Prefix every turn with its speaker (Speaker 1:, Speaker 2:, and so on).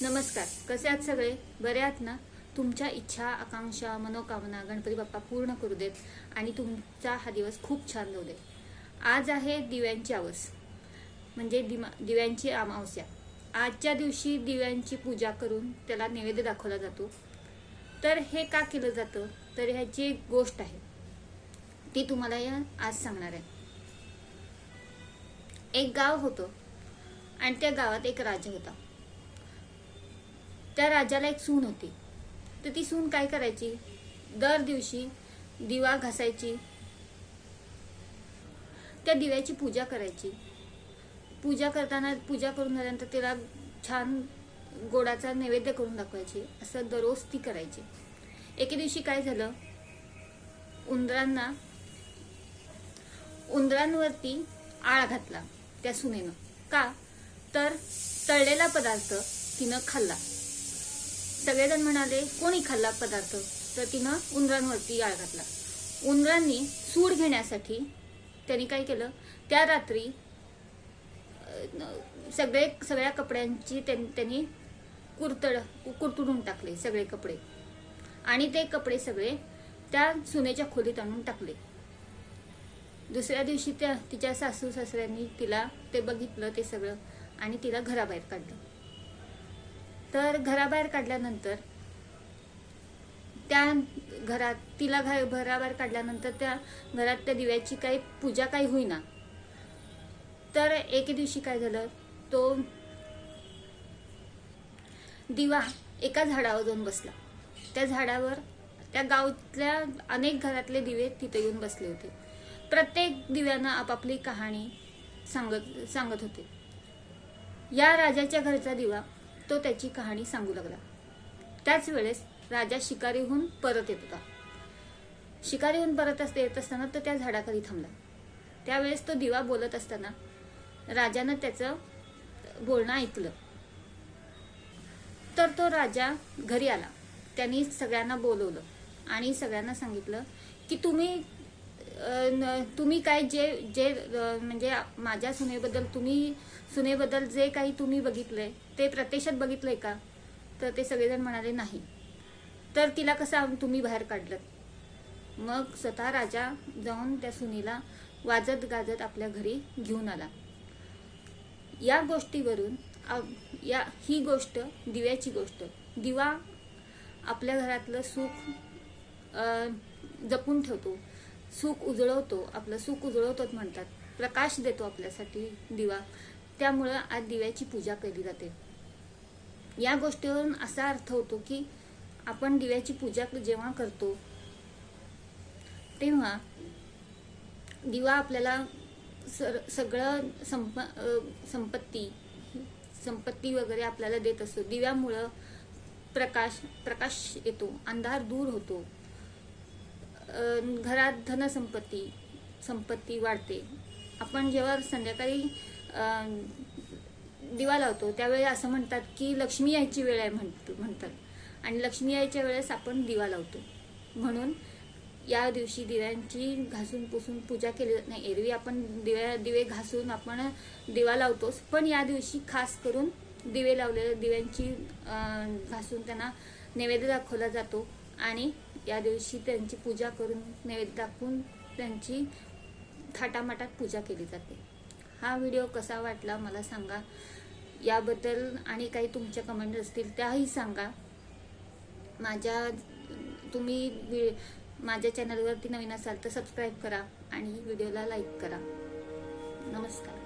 Speaker 1: नमस्कार, कसे आहात सगळे? बरे आहात ना? तुमच्या इच्छा, आकांक्षा, मनोकामना गणपती बाप्पा पूर्ण करू देत आणि तुमचा हा दिवस खूप छान जाऊ दे. आज आहे दिव्यांची आवस, म्हणजे दिव्यांची अमावस्या. आजच्या दिवशी दिव्यांची पूजा करून त्याला नैवेद्य दाखवला जातो. तर हे का केलं जातं? तर ह्याची एक गोष्ट आहे, ती तुम्हाला आज सांगणार आहे. एक गाव होतं आणि त्या गावात एक राजा होता. त्या राजाला एक सून होती. तर ती सून काय करायची? दर दिवशी दिवा घासायची, त्या दिव्याची पूजा करायची. पूजा करून झाल्यानंतर तिला छान गोडाचा नैवेद्य करून दाखवायची. असं दररोज ती करायची. एके दिवशी काय झालं, उंदरांवरती आळा घातला त्या सुनेनं. का? तर तळलेला पदार्थ तिनं खाल्ला. सगळेजण म्हणाले, कोणी खाल्ला पदार्थ? तर तिनं उंदरांवरती आळ घातला. उंदरांनी सूड घेण्यासाठी त्यांनी काय केलं, त्या रात्री सगळ्या कपड्यांची त्यांनी कुरतडून टाकले सगळे कपडे, आणि ते कपडे सगळे त्या सुनेच्या खोलीत आणून टाकले. दुसऱ्या दिवशी तिच्या सासू सासऱ्यांनी तिला ते बघितलं ते सगळं आणि तिला घराबाहेर काढलं. तर घराबाहेर काढल्यानंतर घराबाहेर काढल्यानंतर त्या घरात त्या दिव्याची काही पूजा काही होईना. तर एके दिवशी काय झालं, तो दिवा एका झाडावर जाऊन बसला. त्या झाडावर त्या गावातल्या अनेक घरातले दिवे तिथे येऊन बसले होते. प्रत्येक दिव्यानं आपापली कहाणी सांगत होते. या राजाच्या घरचा दिवा तो त्याची कहाणी सांगू लागला. त्याच वेळेस राजा शिकारीहून परत येत होता. शिकारीहून परत येत असताना तो त्या झाडाखाली थांबला. त्यावेळेस तो दिवा बोलत असताना राजानं त्याचं बोलणं ऐकलं. तर तो राजा घरी आला. त्यांनी सगळ्यांना बोलवलं आणि सगळ्यांना सांगितलं की तुम्ही काय जे म्हणजे माझ्या सुनेबद्दल जे काही तुम्ही बघितलंय ते प्रत्यक्षात बघितलंय का? तर ते सगळेजण म्हणाले नाही. तर तिला कसं तुम्ही बाहेर काढलं? मग स्वतः राजा जाऊन त्या सुनीला वाजत गाजत आपल्या घरी घेऊन आला. या गोष्टीवरून ही गोष्ट दिव्याची गोष्ट. दिवा आपल्या घरातलं सुख जपून ठेवतो, सुख उजळवतो. आपलं सुख उजळवतोच म्हणतात. प्रकाश देतो आपल्यासाठी दिवा. त्यामुळं आज दिव्याची पूजा केली जाते. या गोष्टीवरून असा अर्थ होतो की आपण दिव्याची पूजा जेव्हा करतो तेव्हा दिवा आपल्याला सगळं संपत्ती वगैरे आपल्याला देत असतो. दिव्यामुळं प्रकाश येतो, अंधार दूर होतो, घरात संपत्ती वाढते. आपण जेव्हा संध्याकाळी दिवा लावतो त्यावेळी असं म्हणतात की लक्ष्मी यायची वेळ आहे म्हणतात, आणि लक्ष्मी यायच्या वेळेस आपण दिवा लावतो. म्हणून या दिवशी दिव्यांची घासून पुसून पूजा केली जात नाही. एरवी आपण दिवे घासून आपण दिवा लावतोच, पण या दिवशी खास करून दिवे लावलेले दिव्यांची घासून त्यांना नैवेद्य दाखवला जातो आणि या दिवशी त्यांची पूजा करून नैवेद्य दाखवून त्यांची थाटामाटात पूजा केली जाते. हा व्हिडिओ कसा वाटला मला सांगा. याबद्दल आणि काही तुमच्या कमेंट असतील त्याही सांगा. तुम्ही माझ्या चॅनलवरती नवीन असाल तर सबस्क्राईब करा आणि व्हिडिओला लाईक करा. नमस्कार.